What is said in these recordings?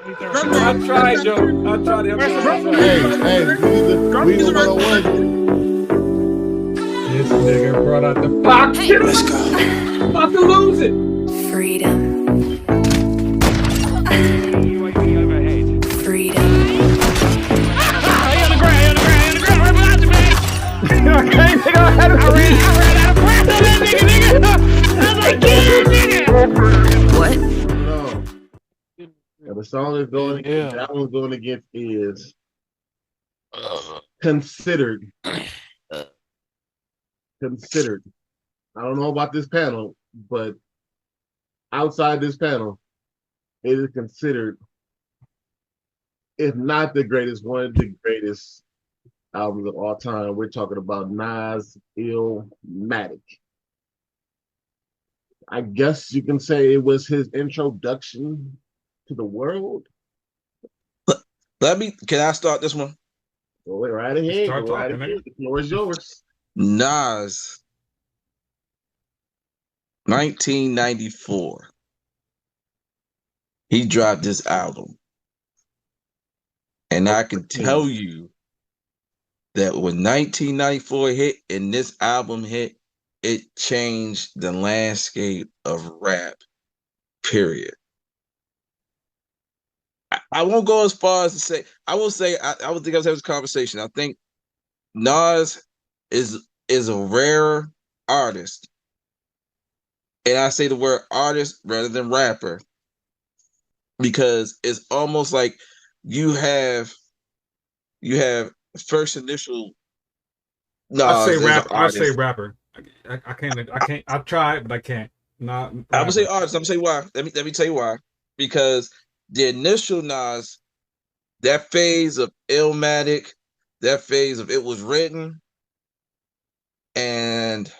I tried, Joe. I tried to help you. Hey, we need the 101. This nigga brought out the box. Hey, let's go. About to lose it. Freedom. Freedom. What? No. Yeah, the song is going against, that one's going against is Considered. Considered. I don't know about this panel, but outside this panel, it is considered, if not the greatest, one of the greatest albums of all time. We're talking about Nas ILLMATIC. I guess you can say it was his introduction to the world. Can I start this one? Go right ahead. Go right ahead. The floor is yours. Nas, 1994. He dropped this album. And I can tell you that when 1994 hit and this album hit, it changed the landscape of rap, period. I won't go as far as to say, I will say, I would think I was having this conversation. I think Nas is a rare artist. And I say the word artist rather than rapper, because it's almost like you have first initial Nas. I say rapper. I can't. I tried, but I can't. Not. I'm gonna say artist. I'm gonna say why. Let me tell you why. Because the initial Nas, that phase of Illmatic, that phase of It Was Written, and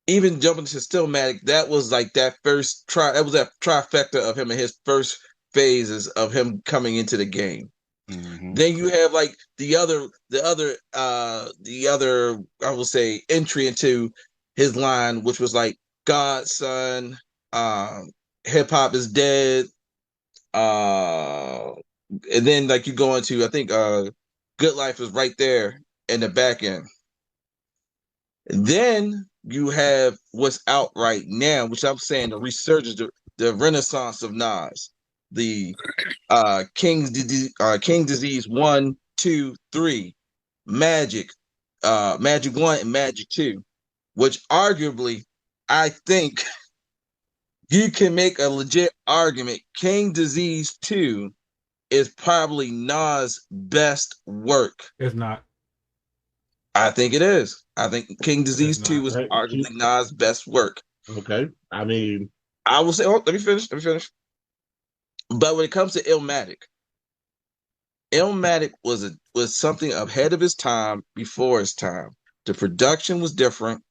even jumping to Stillmatic, that was like that first that was that trifecta of him and his first phases of him coming into the game. Mm-hmm. Then you have like the other I will say entry into his line, which was like Godson, Hip Hop Is Dead, and then like you go into, I think Good Life is right there in the back end. And then you have what's out right now, which I'm saying the resurgence, the renaissance of Nas, the King Disease 1, 2, 3, Magic 1 and Magic 2, which arguably I think you can make a legit argument. King Disease 2 is probably Nas' best work. It's not. I think it is. I think King Disease 2 was arguably Nas' best work. Okay. I mean, I will say, let me finish. But when it comes to Illmatic was something ahead of his time, before his time. The production was different.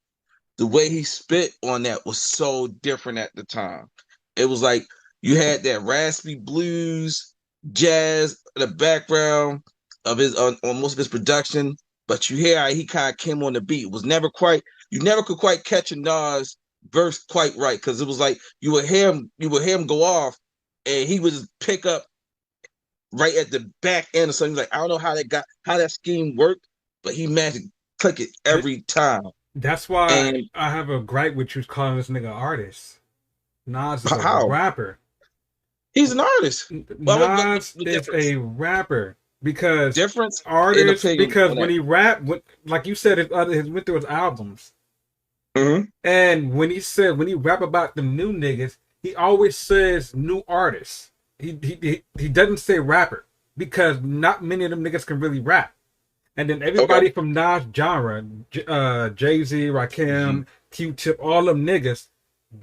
The way he spit on that was so different at the time. It was like you had that raspy blues, jazz in the background of his on most of his production, but you hear how he kind of came on the beat. It was never quite, you never could quite catch a Nas verse quite right, because it was like you would hear him go off, and he would just pick up right at the back end or something. Like, I don't know how that scheme worked, but he managed to click it every time. That's why I have a gripe with you calling this nigga artist. Nas is a rapper. He's an artist. Nas is a rapper because difference artist, because when he rap, like you said, his went through his albums. Mm-hmm. And when he rap about the new niggas, he always says new artists. He doesn't say rapper, because not many of them niggas can really rap. And then everybody from Nas genre, Jay-Z, Rakim, Q-Tip, all them niggas,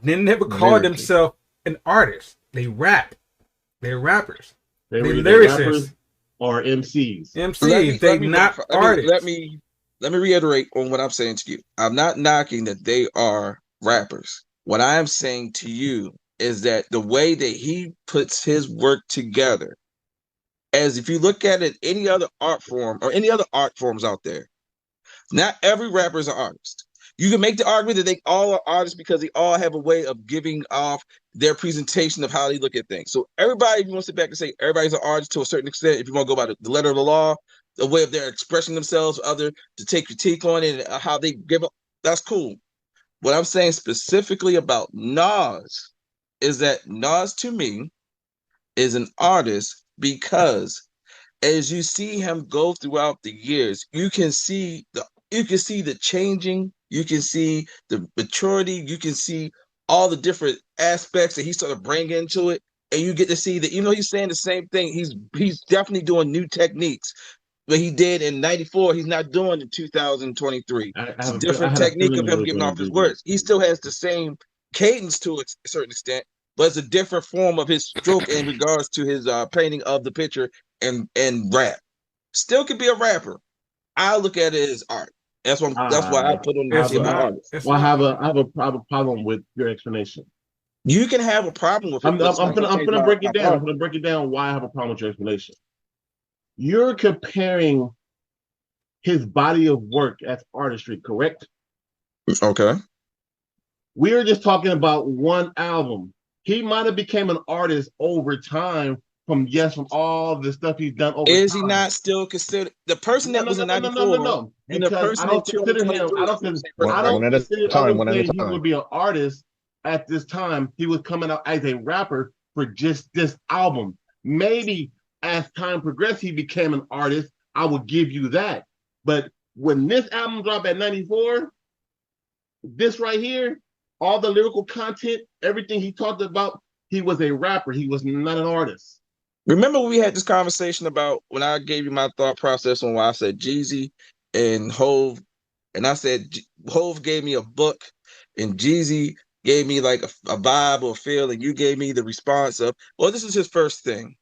they never call themselves an artist. They rap. They're rappers. They're lyricists. Or MCs. They're not artists. Let me reiterate on what I'm saying to you. I'm not knocking that they are rappers. What I am saying to you is that the way that he puts his work together, as if you look at it, any other art form or any other art forms out there, not every rapper is an artist. You can make the argument that they all are artists because they all have a way of giving off their presentation of how they look at things. So everybody, if you want to sit back and say everybody's an artist to a certain extent, if you want to go by the letter of the law, the way of their expressing themselves, other to take critique on it, and how they give up, that's cool. What I'm saying specifically about Nas is that Nas to me is an artist because as you see him go throughout the years, you can see the changing, you can see the maturity, you can see all the different aspects that he sort of bring into it, and you get to see that even though he's saying the same thing, he's definitely doing new techniques. What he did in '94, he's not doing in 2023. It's a different technique of him giving off his words. He still has the same cadence to a certain extent, but it's a different form of his stroke in regards to his painting of the picture and rap. Still could be a rapper. I look at it as art. That's why I put him as an artist. Well, I have a problem with your explanation. You can have a problem with it. I'm gonna break it down. I'm gonna break it down why I have a problem with your explanation. You're comparing his body of work as artistry, correct? Okay. We're just talking about one album. He might have became an artist over time from all the stuff he's done over time. Is he not still considered the person that was in '94? No. Because I don't consider him. I don't consider he would be an artist at this time. He was coming out as a rapper for just this album. Maybe as time progressed, he became an artist. I would give you that. But when this album dropped at '94, this right here, all the lyrical content, everything he talked about, he was a rapper. He was not an artist. Remember we had this conversation about when I gave you my thought process on why I said Jeezy and Hove, and I said Hove gave me a book and Jeezy gave me like a vibe or feel, and you gave me the response of, well, this is his first thing.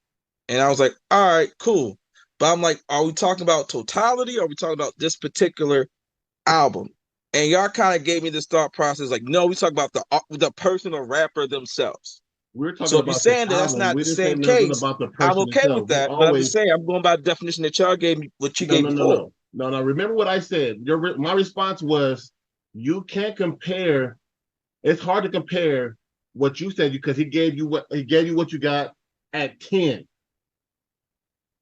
And I was like, all right, cool. But I'm like, are we talking about totality or are we talking about this particular album? And y'all kind of gave me this thought process like, no, we talk about the person or rapper themselves. We're talking so if you're saying that that's not the same case, I'm okay with that. But I'm just saying, I'm going by the definition that y'all gave me, what you gave me before. No. Remember what I said. My response was, you can't compare. It's hard to compare what you said because he gave you what you got at 10.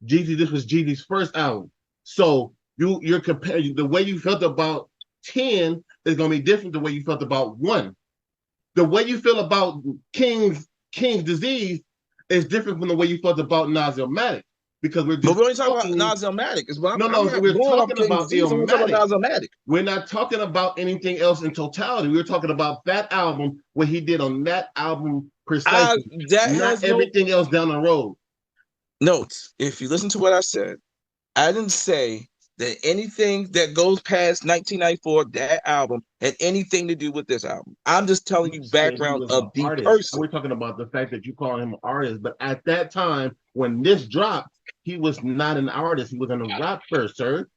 Jeezy, this was Jeezy's first album. So you're comparing the way you felt about 10 is going to be different than the way you felt about 1. The way you feel about King's Disease is different from the way you felt about Nas ILLMATIC. Because we're only talking about Nas ILLMATIC. We're talking about ILLMATIC. We're not talking about anything else in totality. We're talking about that album, what he did on that album precisely. Not everything else down the road. Notes, if you listen to what I said, I didn't say that anything that goes past 1994, that album, had anything to do with this album. I'm just telling you background of the person. We're talking about the fact that you call him an artist, but at that time, when this dropped, he was not an artist. He was a rapper, sir.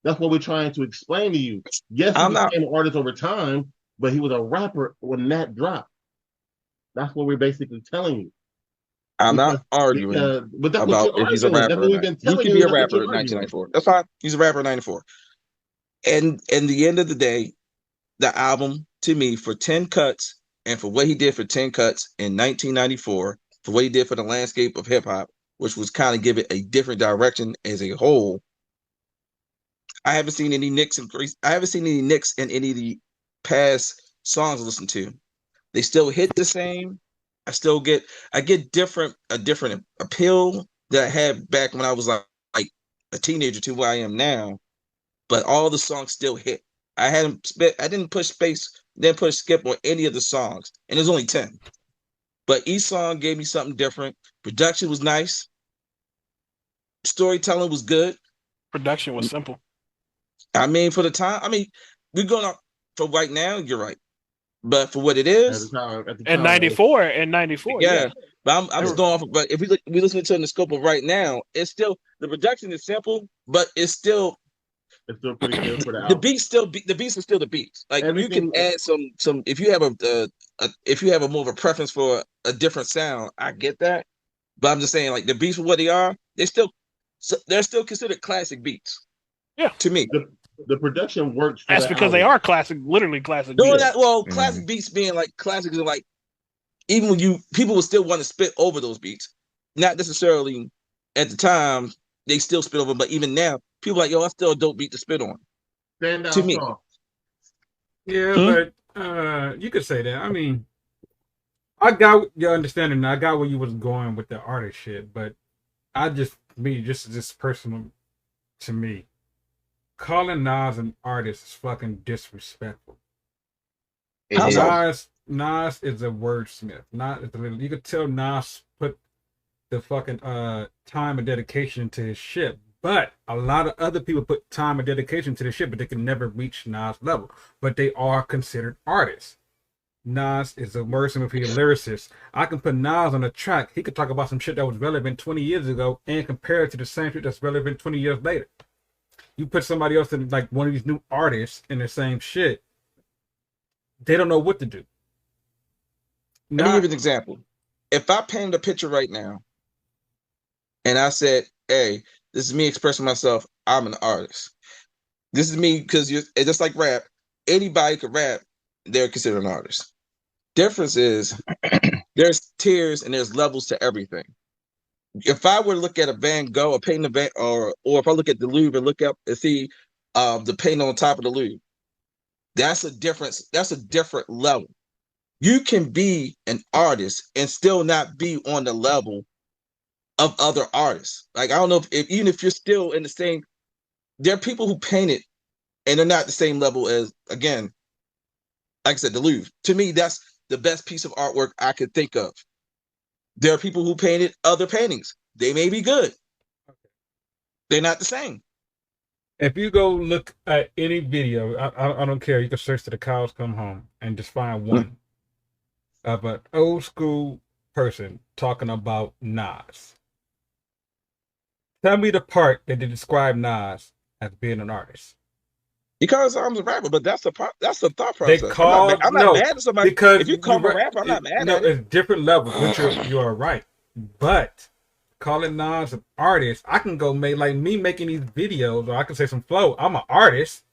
That's what we're trying to explain to you. Yes, he became an artist over time, but he was a rapper when that dropped. That's what we're basically telling you. I'm not arguing about if he's a rapper. You can be a rapper in 1994. That's fine. He's a rapper in 94. And in the end of the day, the album, to me, for 10 cuts, and for what he did for 10 cuts in 1994, for what he did for the landscape of hip-hop, which was kind of give it a different direction as a whole, I haven't seen any nicks in any of the past songs I listened to. They still hit the same. I get a different appeal that I had back when I was like a teenager to where I am now, but all the songs still hit. I didn't push skip on any of the songs, and there's only 10. But each song gave me something different. Production was nice. Storytelling was good. Production was simple. I mean, for the time, we're going up for right now, you're right. But for what it is, in '94, yeah. But I'm just going off. But if we listen to it in the scope of right now, it's still the production is simple, but it's still pretty good for the album. The beats are still the beats. Like everything, you can add some if you have a more of a preference for a different sound, I get that. But I'm just saying, like the beats for what they are, they're still considered classic beats. Yeah, to me. the production works for That's the because they album. are classic, literally classic. Doing beats. that, well, classic beats being like classic, like even when people would still want to spit over those beats, not necessarily at the time they still spit over, but even now people are like, yo, that's still a dope beat to spit on. Stand To out me, song. Yeah, but you could say that. I mean, I got your understanding. I got where you was going with the artist shit, but just personal to me, calling Nas an artist is fucking disrespectful. How so? Nas is a wordsmith. You could tell Nas put the fucking time and dedication to his shit. But a lot of other people put time and dedication to the shit, but they can never reach Nas' level. But they are considered artists. Nas is a wordsmith, he's a lyricist. I can put Nas on a track. He could talk about some shit that was relevant 20 years ago and compare it to the same shit that's relevant 20 years later. You put somebody else in, like one of these new artists in the same shit, they don't know what to do. Let me give you an example. If I painted a picture right now and I said, hey, this is me expressing myself, I'm an artist. This is me, because it's just like rap. Anybody could rap, they're considered an artist. Difference is there's tiers and there's levels to everything. If I were to look at a Van Gogh, or painting a Van, or if I look at the Louvre and look up and see the painting on top of the Louvre, that's a difference. That's a different level. You can be an artist and still not be on the level of other artists. Like, I don't know if even if you're still in the same, there are people who paint it and they're not the same level as, again, like I said, the Louvre. To me, that's the best piece of artwork I could think of. There are people who painted other paintings. They may be good. They're not the same. If you go look at any video, I don't care. You can search to the cows come home and just find one of an old school person talking about Nas. Tell me the part that they describe Nas as being an artist. Because I'm a rapper, but that's a thought process. I'm not mad at somebody. Because if you call me a rapper, I'm not mad at it. It's different levels, which you are right. But calling Nas an artist, I can go make, like me making these videos, or I can say some flow. I'm an artist.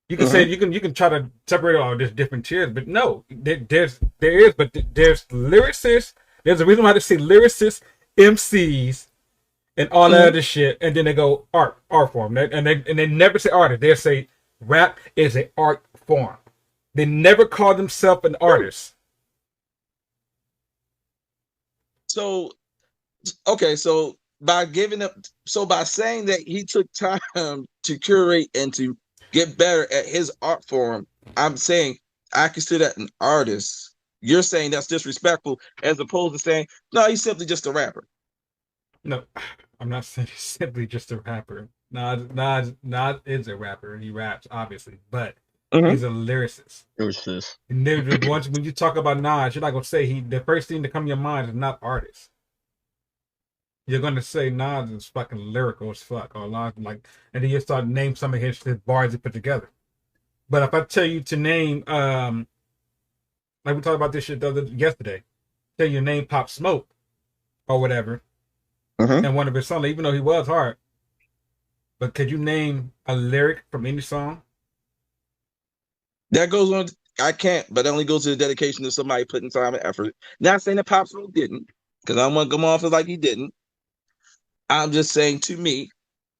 You can say you can try to separate all there's different tiers, but no, there's lyricists. There's a reason why they say lyricists, MCs, and all that other shit, and then they go art form, and they never say artist. They say rap is an art form. They never call themselves an artist. So, okay, so by saying that he took time to curate and to get better at his art form, I'm saying I consider that an artist. You're saying that's disrespectful, as opposed to saying, no, he's simply just a rapper. No, I'm not saying he's simply just a rapper. Nas is a rapper and he raps, obviously, but he's a lyricist. And once when you talk about Nas, you're not gonna say the first thing to come to your mind is not artist. You're gonna say Nas is fucking lyrical as fuck, or Nas and then you start to name some of his bars he put together. But if I tell you to name, like we talked about this shit yesterday, tell you name Pop Smoke or whatever. And one of his songs, even though he was hard, but could you name a lyric from any song? That goes on. I can't, but it only goes to the dedication of somebody putting time and effort. Not saying that Pop Smoke didn't, because I don't want to come off as like he didn't. I'm just saying, to me,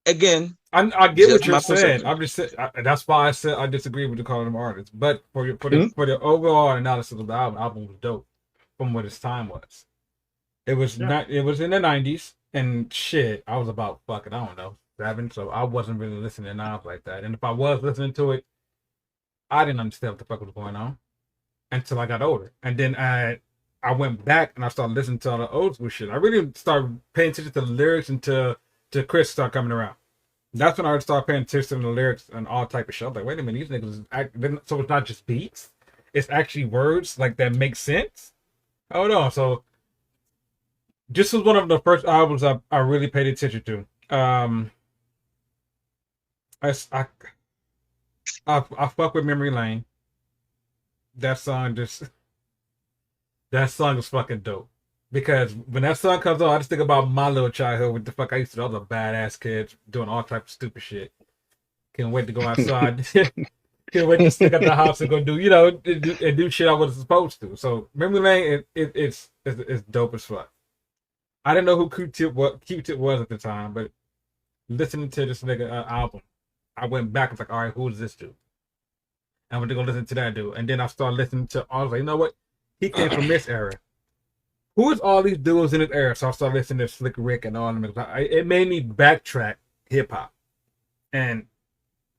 again, I get what you're saying. I'm just saying, that's why I said I disagree with the calling him artists. But for the overall analysis of the album was dope from what his time was. It was not. It was in the 90s. And shit, I was about fucking, I don't know, 7, so I wasn't really listening to Nas like that. And if I was listening to it, I didn't understand what the fuck was going on until I got older. And then I went back and I started listening to all the old school shit. I really started paying attention to the lyrics until Chris started coming around. That's when I started paying attention to the lyrics and all type of shit. I was like, wait a minute, these niggas, so it's not just beats, it's actually words like that make sense. Hold on, so this was one of the first albums I really paid attention to. I fuck with Memory Lane. That song is fucking dope. Because when that song comes on, I just think about my little childhood with the fuck I used to do. I was a badass kid doing all types of stupid shit. Can't wait to go outside. Can't wait to stick at the house and go do, and do shit I was supposed to. So memory lane, it's dope as fuck. I didn't know who Q-Tip was at the time, but listening to this nigga album, I went back and was like, all right, who is this dude? I went to go listen to that dude, and then I started listening to. I was like, you know what? He came from this era. Who is all these dudes in this era? So I started listening to Slick Rick and all them. It made me backtrack hip hop, and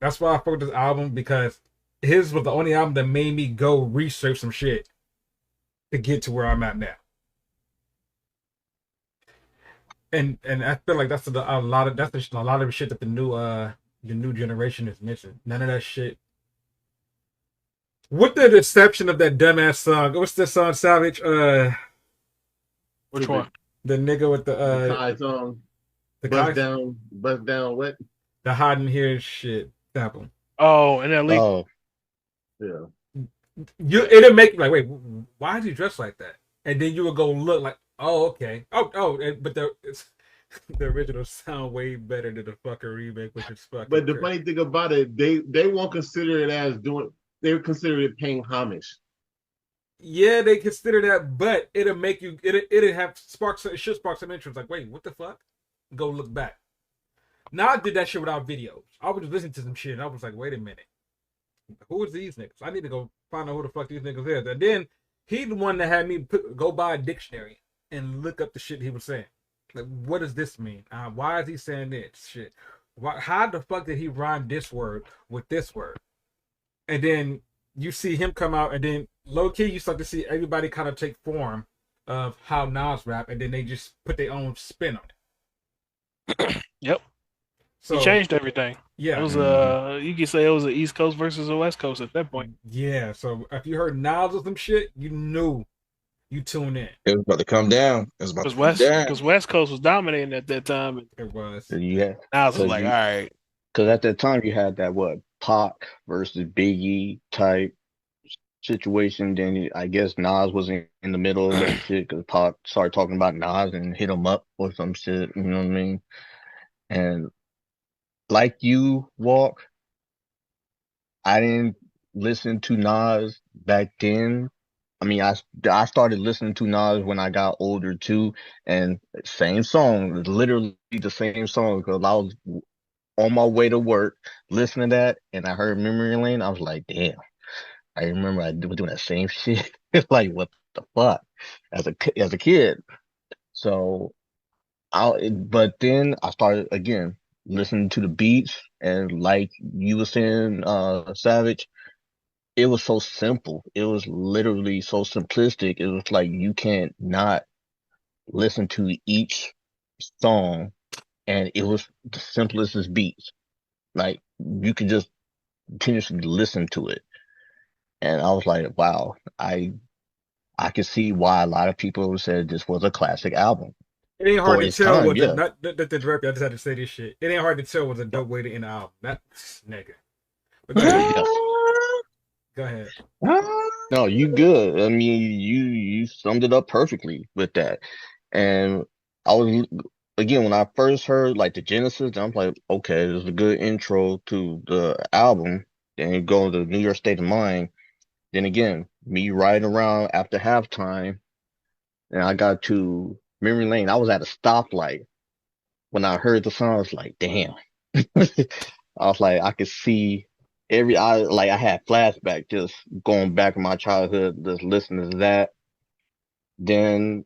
that's why I fucked this album, because his was the only album that made me go research some shit to get to where I'm at now. And I feel like that's a lot of the shit that the new generation is missing. None of that shit. With the exception of that dumbass song, what's the song, Savage? Which one? The nigga with the Kai song. the Bust guy, down, what? the hiding here shit. That one. Oh, and that leak. Oh, Yeah. It'll make you like, wait, why is he dressed like that? And then you would go look like, oh, okay. But the original sound way better than the fucking remake, which is fucking. But the crazy. funny thing about it, they won't consider it as doing. They would consider it paying homage. Yeah, they consider that, but it'll make you. It'll have sparks. It should spark some interest. Like, wait, what the fuck? Go look back. Now I did that shit without videos. I was just listening to some shit, and I was like, wait a minute, who is these niggas? I need to go find out who the fuck these niggas is. And then he the one that had me go buy a dictionary and look up the shit he was saying. Like, what does this mean? Why is he saying this shit? How the fuck did he rhyme this word with this word? And then you see him come out, and then low key you start to see everybody kind of take form of how Nas rap, and then they just put their own spin on it. Yep. So He changed everything. yeah, It was you could say it was an East Coast versus a West Coast at that point. yeah. So if you heard Nas or some shit, you knew you tune in. It was about to come down. It was about to come down. Because West Coast was dominating at that time, and It was. yeah. Nas was So like, you- all right. Because at that time you had that Pac versus Biggie type situation. Then I guess Nas was in the middle of that shit because Pac started talking about Nas and hit him up or some shit. You know what I mean? And like you, Walk, I didn't listen to Nas back then. I mean, I started listening to Nas when I got older too, and same song, literally the same song, because I was on my way to work listening to that, and I heard Memory Lane. I was like, damn, I remember I was doing that same shit. Like, what the fuck? As a kid. So but then I started again listening to the beats, and like you were saying, Savage, it was so simple. It was literally so simplistic. It was like you can't not listen to each song, and it was the simplest as beats. Like you could just continuously listen to it, and I was like, wow, I could see why a lot of people said this was a classic album. It ain't hard For to its tell time, what yeah. not the director. I just had to say this shit. It ain't hard to tell what a dope way to end the album. That nigga. But go ahead. Yeah. Go ahead. No, you good. I mean, you summed it up perfectly with that. And I was again when I first heard like the Genesis, I'm like, okay, this is a good intro to the album. Then you go to New York State of Mind. Then again, me riding around after halftime, and I got to Memory Lane. I was at a stoplight when I heard the song. I was like, damn. I was like, I could see I had flashback just going back in my childhood, just listening to that. Then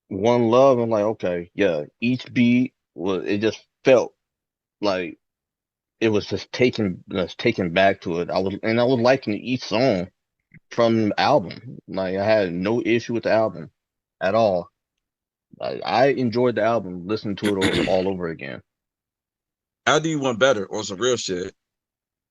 One Love, I'm like, okay, yeah, each beat it just felt like it was just taken back to it. I was liking each song from the album. Like I had no issue with the album at all. I enjoyed the album, listening to it all over again. I'll do you one better on some real shit.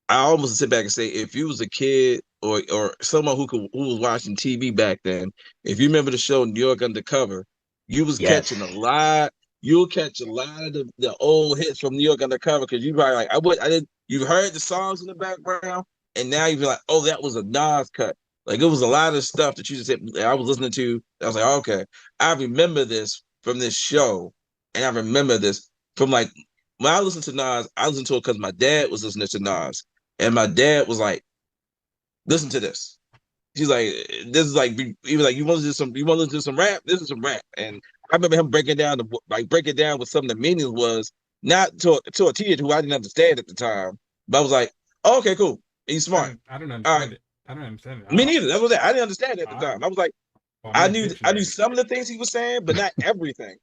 I almost sit back and say, if you was a kid or someone who was watching TV back then, if you remember the show New York Undercover, you was Yes. catching a lot. You'll catch a lot of the old hits from New York Undercover because you probably like you heard the songs in the background, and now you're like, oh, that was a Nas cut. Like it was a lot of stuff that you just said I was listening to. I was like, okay, I remember this from this show, and I remember this from like when I listened to Nas, I listened to it because my dad was listening to Nas, and my dad was like, "Listen to this." He's like, "This is like," he was like, "You want to do some? You want to listen to some rap? This is some rap." And I remember him breaking down what some of the meanings was, not to a teenager who I didn't understand at the time, but I was like, oh, "Okay, cool. He's smart." I don't All understand right, it. I don't understand it. me neither. That was it. I didn't understand it at the time. I was like, I I need a knew dictionary. some of the things he was saying, but not everything.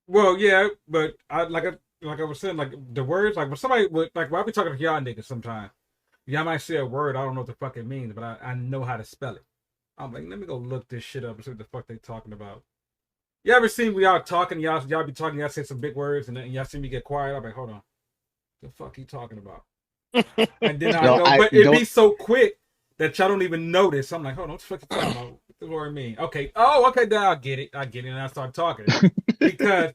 Well, yeah, but I was saying, like the words, like when somebody would like when I be talking to y'all niggas sometimes, y'all might say a word I don't know what the fuck it means, but I know how to spell it. I'm like, let me go look this shit up and see what the fuck they talking about. You ever seen we y'all talking, y'all be talking, y'all say some big words, and then y'all see me get quiet. I'm like, hold on, the fuck he talking about? And then I No, go, I but it don't. be so quick that y'all don't even notice. I'm like, hold on, what the fuck you talking about? What does the word mean? Okay, okay, then I get it, and I start talking because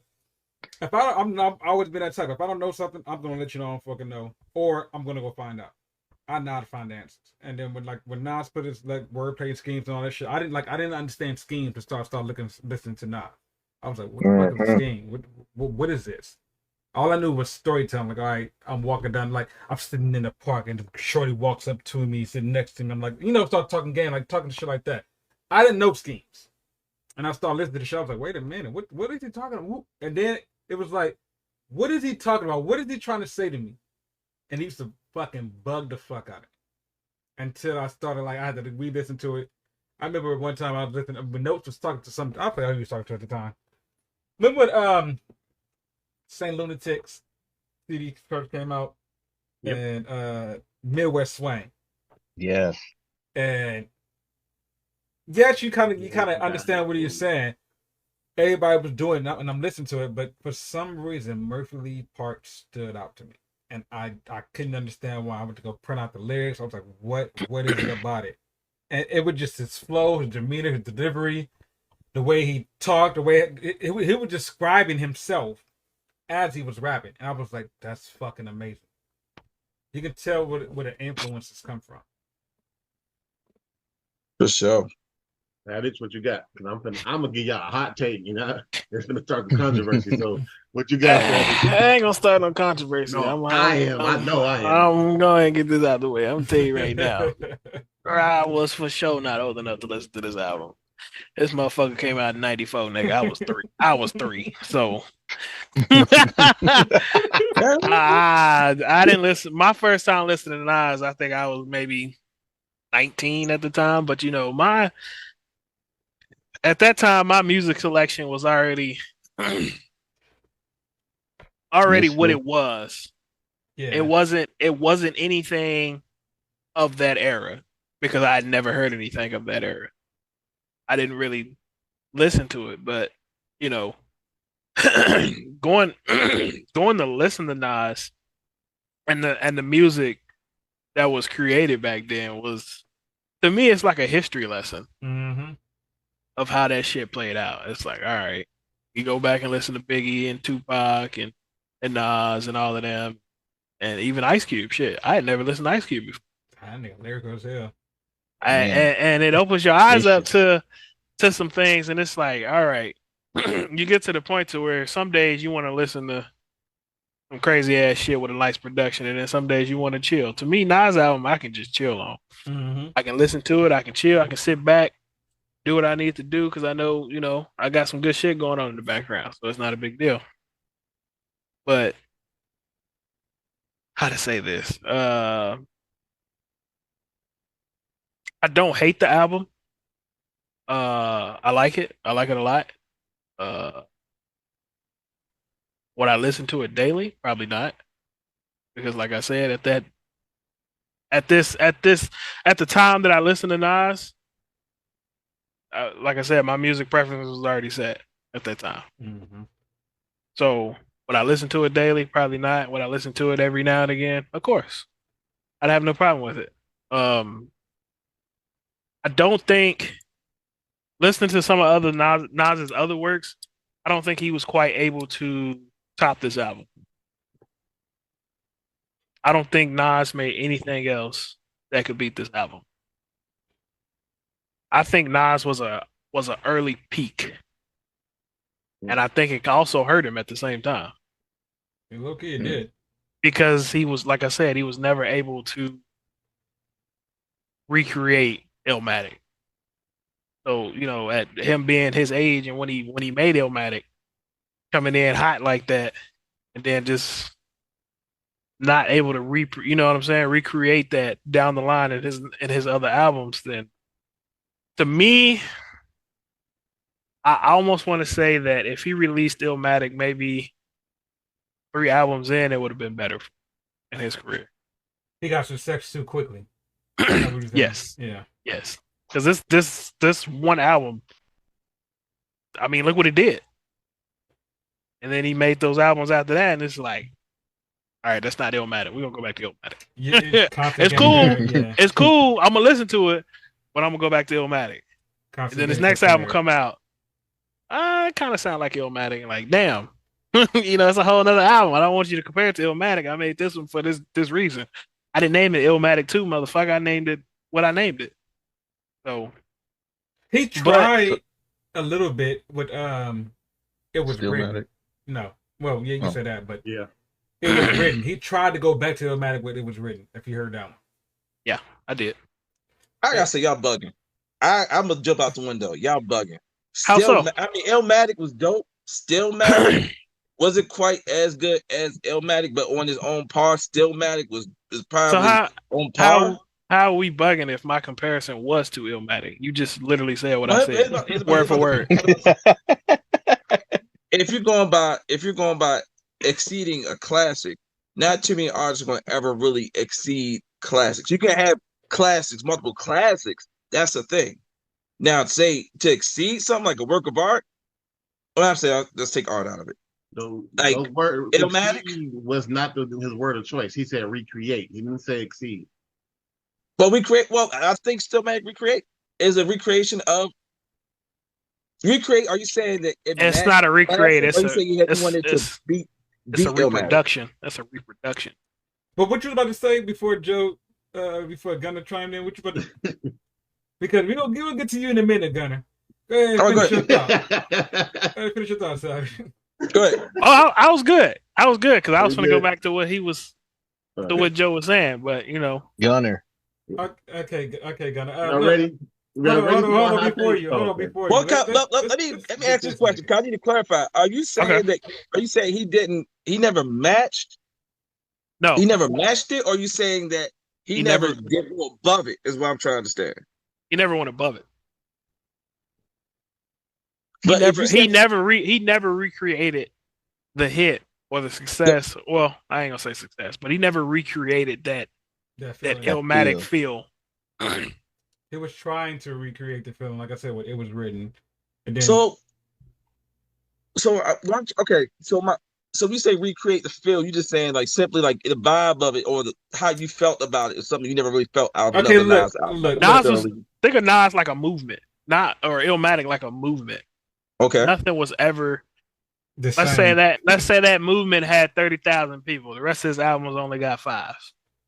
if I've always been that type. If I don't know something, I'm gonna let you know I don't fucking know, or I'm gonna go find out. I know how to find answers. And then when Nas put his like wordplay schemes and all that shit, I didn't understand schemes to start listening to Nas. I was like, what the fuck is a scheme? What is this? All I knew was storytelling. Like, all right, I'm walking down, like I'm sitting in the park, and Shorty walks up to me, sitting next to me. I'm like, start talking game, like talking shit like that. I didn't know schemes, and I started listening to the show. I was like, wait a minute, what is he talking about? And then it was like, what is he talking about? What is he trying to say to me? And he used to fucking bug the fuck out of me until I started like I had to re-listen to it. I remember one time I was listening when Notes was talking to some. I forgot who he was talking to at the time. Remember when Saint Lunatics CD first came out, and Midwest Swing, Yes. and yes, you kind of understand what he was saying. Everybody was doing that, and I'm listening to it, but for some reason, Murphy Lee part stood out to me, and I couldn't understand why. I went to go print out the lyrics. I was like, what is it about it? And it was just his flow, his demeanor, his delivery, the way he talked, the way he was describing himself as he was rapping, and I was like, that's fucking amazing. You can tell where the influences come from. For sure. That is what you got. I'm gonna give y'all a hot take. It's gonna start the controversy. So what you got, Travis? I ain't gonna start no controversy. No, I am. I know I am. I'm going to get this out of the way. I'm gonna tell you right now. I was for sure not old enough to listen to this album. This motherfucker came out in '94, nigga. I was three. So I didn't listen. My first time listening to Nas, I think I was maybe 19 at the time. But at that time, my music selection was already what it was. Yeah. It wasn't anything of that era because I had never heard anything of that era. I didn't really listen to it, but going to listen to Nas and the music that was created back then was, to me, it's like a history lesson of how that shit played out. It's like, all right, you go back and listen to Biggie and Tupac and Nas and all of them, and even Ice Cube. Shit, I had never listened to Ice Cube before. I nigga lyrical as hell. And it opens your eyes up to some things, and it's like, all right, you get to the point to where some days you want to listen to some crazy ass shit with a nice production, and then some days you want to chill. To me, Nas album, I can just chill on. I can listen to it, I can chill, I can sit back, do what I need to do because I know, I got some good shit going on in the background, so it's not a big deal. But how to say this? I don't hate the album. I like it. I like it a lot. Would I listen to it daily? Probably not. Because like I said, at the time that I listened to Nas, like I said, my music preference was already set at that time. So would I listen to it daily? Probably not. Would I listen to it every now and again? Of course. I'd have no problem with it. I don't think listening to some of other Nas's other works, I don't think he was quite able to top this album. I don't think Nas made anything else that could beat this album. I think Nas was an early peak, and I think it also hurt him at the same time. Low-key, it did. Because he was, like I said, he was never able to recreate Illmatic. So, you know, at him being his age and when he made Illmatic, coming in hot like that, and then just not able to you know what I'm saying, recreate that down the line in his other albums, then to me, I almost want to say that if he released Illmatic maybe 3 albums in, it would have been better in his career. He got success too quickly. Yes. Yeah. Yes. Because this one album, I mean, look what it did. And then he made those albums after that, and it's like, all right, that's not Illmatic. We're gonna go back to Illmatic. Yeah, it's cool. Yeah. It's cool. I'm gonna listen to it, but I'm gonna go back to Illmatic. And then his next album come out. It kind of sound like Illmatic. Like, damn. You know, it's a whole other album. I don't want you to compare it to Illmatic. I made this one for this reason. I didn't name it Illmatic 2, motherfucker. I named it what I named it. So he tried a little bit with it was written. No. Well, yeah, you can say that, but yeah. It was written. He tried to go back to Illmatic when it was written, if you heard that one. Yeah, I did. I gotta say, y'all bugging. I'm gonna jump out the window. Y'all bugging. How so? I mean, Illmatic was dope. Stillmatic wasn't quite as good as Illmatic, but on his own par, Stillmatic was probably on par. How are we bugging if my comparison was to Illmatic? You just literally said what I said, word for word. If you're going by exceeding a classic, not too many artists are going to ever really exceed classics. You can have classics, multiple classics. That's the thing. Now, say to exceed something like a work of art, well, I'm saying let's take art out of it. Like Illmatic was not his word of choice. He said recreate. He didn't say exceed. But recreate. Well, I think Stillmatic recreate is a recreation of recreate. Are you saying that it's not a recreate? It's a reproduction. That's a reproduction. But what you was about to say before Joe, before Gunner chimed in? What you about to? Because we'll get to you in a minute, Gunner. Go ahead, finish your thoughts. Go ahead. Oh, I was good. I was good because I was going to go back to what he was, to what Joe was saying. But you know, Gunner. Okay, Gunner. Y'all ready? Hold on before you. Well, let me ask this question. Cause I need to clarify. Are you saying that? Are you saying he never matched? No, he never matched it. Or are you saying that he never did go above it? Is what I'm trying to understand. He never went above it. But he never recreated the hit or the success. Well, I ain't gonna say success, but he never recreated that Illmatic feel. He was trying to recreate the film, like I said, when it was written. And then... So we say recreate the feel. You just saying like simply like the vibe of it or how you felt about it is something you never really felt out of Nas. Think of Nas like a movement, or Illmatic like a movement. Okay. Nothing was ever. Let's say that movement had 30,000 people. The rest of his albums only got 5.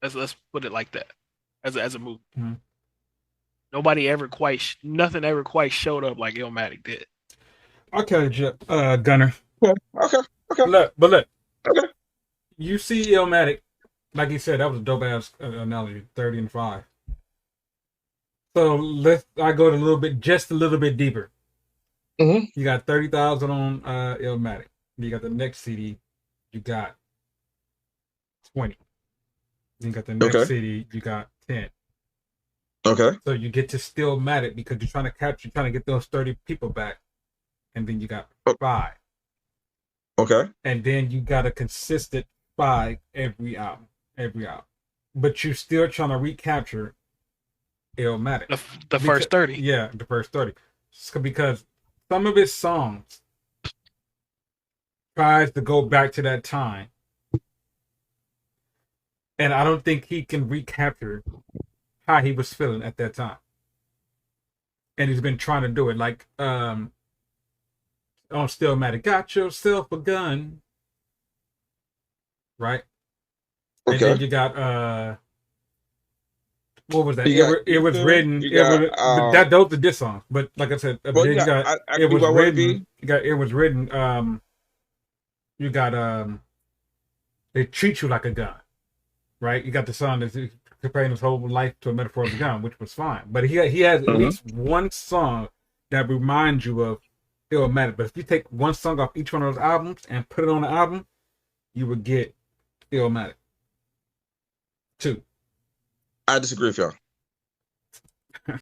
Let's put it like that as a movement. Mm-hmm. Nothing ever quite showed up like Illmatic did. Okay, Gunner. Okay. Look. Okay. You see Illmatic, like you said, that was a dope ass analogy. 30 and 5. So I go just a little bit deeper. Mm-hmm. You got 30,000 on Illmatic. You got the next CD. You got 20. You got the next CD. You got 10. Okay. So you get to Stillmatic because you're trying to get those 30 people back, and then you got 5. Okay. And then you got a consistent 5 every album. But you're still trying to recapture Illmatic. The first 30. Yeah, the first 30. Because some of his songs tries to go back to that time. And I don't think he can recapture how he was feeling at that time. And he's been trying to do it. Like on Stillmatic, got yourself a gun. Right? Okay. And then you got what was that? It was written. Those are diss songs. But like I said, it was written. You got they treat you like a gun, right? You got the song that's comparing his whole life to a metaphor of a gun, which was fine. But he has at least one song that reminds you of Illmatic. But if you take one song off each one of those albums and put it on the album, you would get Illmatic. 2. I disagree with y'all.